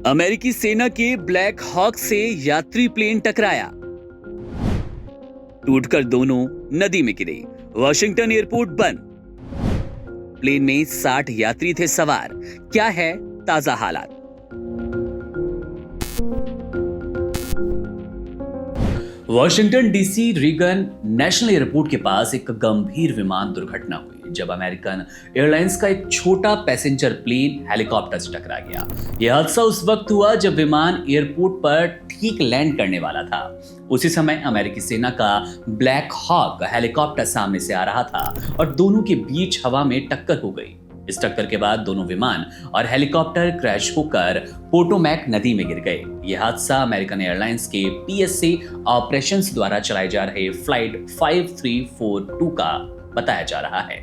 अमेरिकी सेना के ब्लैक हॉक से यात्री प्लेन टकराया, टूटकर दोनों नदी में गिरे। वॉशिंगटन एयरपोर्ट बंद। प्लेन में 60 यात्री थे सवार। क्या है ताजा हालात? Washington DC Reagan National Airport के पास एक गंभीर विमान दुर्घटना हुई जब अमेरिकन एयरलाइंस का एक छोटा पैसेंजर प्लेन हेलीकॉप्टर से टकरा गया। यह हादसा उस वक्त हुआ जब विमान एयरपोर्ट पर ठीक लैंड करने वाला था। उसी समय अमेरिकी सेना का ब्लैक हॉक हेलीकॉप्टर सामने से आ रहा था और दोनों के बीच हवा में टक्कर हो गई। इस टक्कर के बाद दोनों विमान और हेलीकॉप्टर क्रैश होकर पोटोमैक नदी में गिर गए। यह हादसा अमेरिकन एयरलाइंस के PSA ऑपरेशंस द्वारा चलाए जा रहे फ्लाइट 5342 का बताया जा रहा है।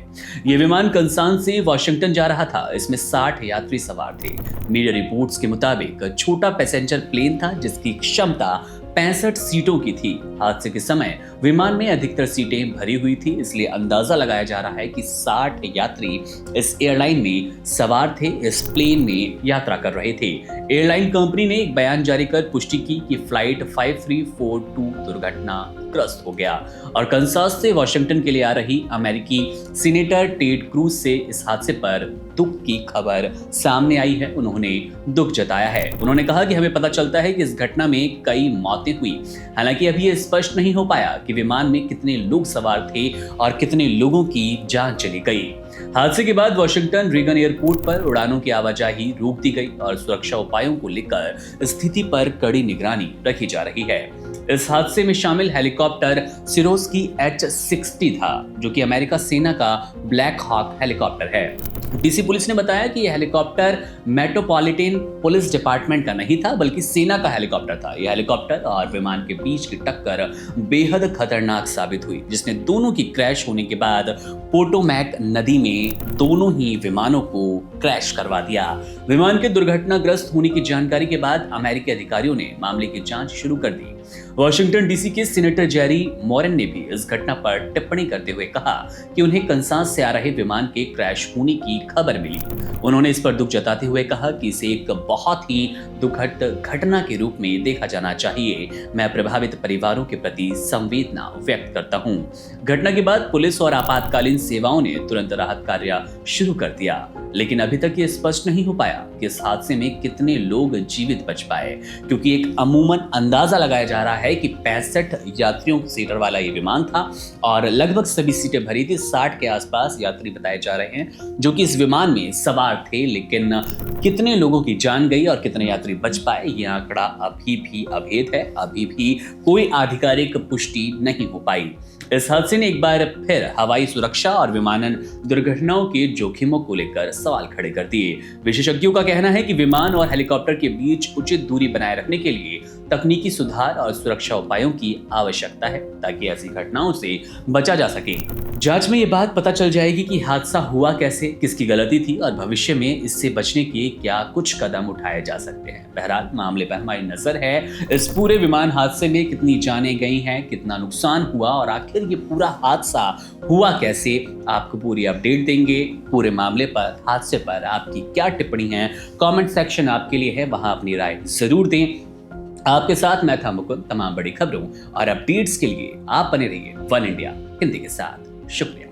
यह विमान कंसान से वॉशिंगटन जा रहा था। इसमें 60 यात्री सवार थे। मीडिया रिपोर्ट्स के मुताबिक छोटा पैसेंजर प्लेन था जिसकी क्षमता 65 सीटों की थी। हादसे के समय विमान में अधिकतर सीटें भरी हुई थी, इसलिए अंदाजा लगाया जा रहा है कि 60 यात्री इस एयरलाइन में सवार थे, इस प्लेन में यात्रा कर रहे थे। एयरलाइन कंपनी ने एक बयान जारी कर पुष्टि की कि फ्लाइट 5342 दुर्घटनाग्रस्त हो गया और कंसास से वॉशिंगटन के लिए आ रही अमेरिकी सीनेटर टेड क्रूज से इस हादसे पर दुख की खबर सामने आई है। उन्होंने दुख जताया है। उन्होंने कहा कि हमें पता चलता है कि इस घटना में कई मौतें हुई। हालांकि अभी यह स्पष्ट नहीं हो पाया कि विमान में कितने लोग सवार थे और कितने लोगों की जान चली गई। हादसे के बाद वॉशिंगटन रीगन एयरपोर्ट पर उड़ानों की आवाजाही रोक दी गई और सुरक्षा उपायों को लेकर स्थिति पर कड़ी निगरानी रखी जा रही है। इस हादसे में शामिल हेलीकॉप्टर सिरोस्की H-60 था, जो कि अमेरिका सेना का ब्लैक हॉक हेलीकॉप्टर है। डीसी पुलिस ने बताया कि यह हेलीकॉप्टर मेट्रोपॉलिटन पुलिस डिपार्टमेंट का नहीं था, बल्कि सेना का हेलीकॉप्टर था। यह हेलीकॉप्टर और विमान के बीच की टक्कर बेहद खतरनाक साबित हुई, जिसने दोनों की क्रैश होने के बाद पोटोमैक नदी में दोनों ही विमानों को क्रैश करवा दिया। विमान के दुर्घटनाग्रस्त होने की जानकारी के बाद अमेरिकी अधिकारियों ने मामले की जांच शुरू कर दी। वॉशिंगटन डीसी के सीनेटर जेरी मॉरेन ने भी इस घटना पर टिप्पणी करते हुए कहा कि उन्हें कंसास से आ रहे विमान के क्रैश होने की खबर मिली। उन्होंने इस पर दुख जताते हुए कहा कि इसे एक बहुत ही दुखद घटना के रूप में देखा जाना चाहिए। मैं प्रभावित परिवारों के प्रति संवेदना व्यक्त करता हूं। घटना के बाद पुलिस और आपातकालीन सेवाओं ने तुरंत राहत कार्य शुरू कर दिया, लेकिन अभी तक ये स्पष्ट नहीं हो पाया कि इस हादसे में कितने लोग जीवित बच पाए, क्योंकि एक अमूमन अंदाजा लगाया जा रहा है कि 65 यात्रियों सीटर वाला ये विमान था और लगभग सभी सीटें भरी थी। 60 के आसपास यात्री बताए जा रहे हैं जो कि इस विमान में सवार थे, लेकिन कितने लोगों की जान गई और कितने यात्री बच पाए, यह आंकड़ा अभी भी अभेद है। अभी भी कोई आधिकारिक पुष्टि नहीं हो पाई। इस हादसे ने एक बार फिर हवाई सुरक्षा और विमानन दुर्घटनाओं के जोखिमों को लेकर सवाल खड़े कर दिए। विशेषज्ञों का कहना है कि विमान और हेलीकॉप्टर के बीच उचित दूरी बनाए रखने के लिए तकनीकी सुधार और सुरक्षा उपायों की आवश्यकता है, ताकि ऐसी घटनाओं से बचा जा सके। जांच में ये बात पता चल जाएगी कि हादसा हुआ कैसे, किसकी गलती थी और भविष्य में इससे बचने के क्या कुछ कदम उठाए जा सकते हैं। बहरहाल मामले पर हमारी नजर है। इस पूरे विमान हादसे में कितनी जानें गई हैं, कितना नुकसान हुआ और आखिर ये पूरा हादसा हुआ कैसे, आपको पूरी अपडेट देंगे। पूरे मामले पर, हादसे पर आपकी क्या टिप्पणी है, कमेंट सेक्शन आपके लिए है, वहां अपनी राय जरूर दें। आपके साथ मैं था मुकुंद। तमाम बड़ी खबरों और अपडेट्स के लिए आप बने रहिए वन इंडिया हिंदी के साथ। शुक्रिया।